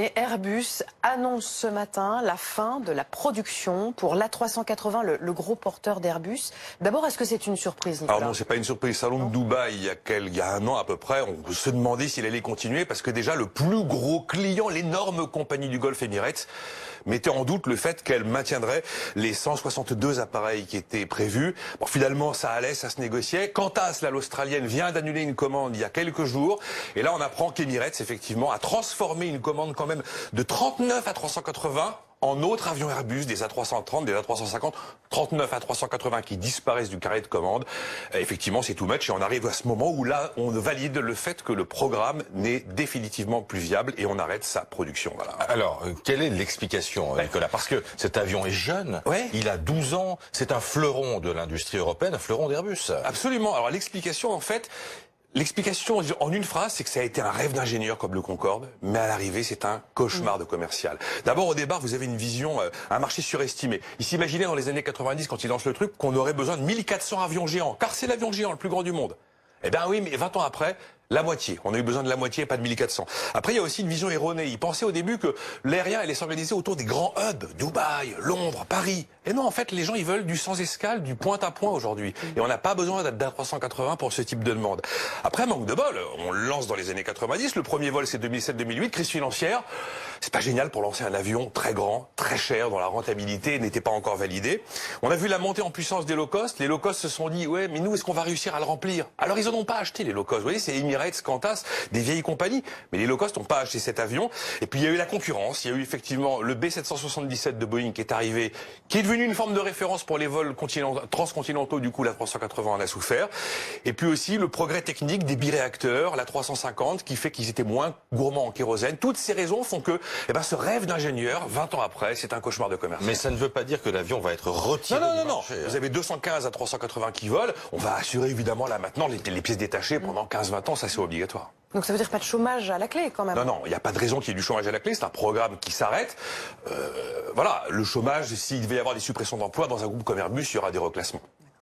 Et Airbus annonce ce matin la fin de la production pour l'A380, le gros porteur d'Airbus. D'abord, est-ce que c'est une surprise, Nicolas? Alors non, c'est pas une surprise. Salon de Dubaï, il y a un an à peu près, on se demandait s'il allait continuer parce que déjà le plus gros client, l'énorme compagnie du Golfe Emirates, mettait en doute le fait qu'elle maintiendrait les 162 appareils qui étaient prévus. Bon, finalement, ça allait, ça se négociait. Qantas, l'Australienne, vient d'annuler une commande il y a quelques jours. Et là, on apprend qu'Emirates, effectivement, a transformé une commande quand même de 39 A380 en autres avions Airbus, des A330, des A350, 39 A380 qui disparaissent du carré de commande. Effectivement, c'est tout match et on arrive à ce moment où là, on valide le fait que le programme n'est définitivement plus viable et on arrête sa production. Voilà. Alors, quelle est l'explication, Nicolas? Parce que cet avion est jeune, il a 12 ans, c'est un fleuron de l'industrie européenne, un fleuron d'Airbus. Absolument. Alors l'explication, en fait, l'explication en une phrase, c'est que ça a été un rêve d'ingénieur comme le Concorde, mais à l'arrivée, c'est un cauchemar de commercial. D'abord, au départ, vous avez une vision, un marché surestimé. Il s'imaginait dans les années 90, quand il lance le truc, qu'on aurait besoin de 1400 avions géants, car c'est l'avion géant le plus grand du monde. Eh bien oui, mais 20 ans après, la moitié. On a eu besoin de la moitié, pas de 1400. Après, il y a aussi une vision erronée. Ils pensaient au début que l'aérien allait s'organiser autour des grands hubs, Dubaï, Londres, Paris. Et non, en fait, les gens, ils veulent du sans escale, du point à point aujourd'hui. Et on n'a pas besoin d'A380 pour ce type de demande. Après, manque de bol, on le lance dans les années 90. Le premier vol, c'est 2007-2008, crise financière. C'est pas génial pour lancer un avion très grand, très cher, dont la rentabilité n'était pas encore validée. On a vu la montée en puissance des low cost. Les low cost se sont dit, ouais, mais nous, est-ce qu'on va réussir à le remplir? Alors, ils en ont pas acheté, les low cost. Vous voyez, c'est Emirates, Qantas, des vieilles compagnies. Mais les low cost n'ont pas acheté cet avion. Et puis, il y a eu la concurrence. Il y a eu effectivement le B777 de Boeing qui est arrivé, qui est devenu une forme de référence pour les vols transcontinentaux. Du coup, la 380 en a souffert. Et puis aussi, le progrès technique des biréacteurs, la 350, qui fait qu'ils étaient moins gourmands en kérosène. Toutes ces raisons font que, ce rêve d'ingénieur, 20 ans après, c'est un cauchemar de commerce. Mais ça ne veut pas dire que l'avion va être retiré du marché. Vous avez 215 à 380 qui volent. On va assurer évidemment là maintenant les pièces détachées pendant 15-20 ans, ça c'est obligatoire. Donc ça veut dire pas de chômage à la clé quand même? Non, il n'y a pas de raison qu'il y ait du chômage à la clé, c'est un programme qui s'arrête. Voilà, le chômage, s'il devait y avoir des suppressions d'emplois dans un groupe comme Airbus, il y aura des reclassements.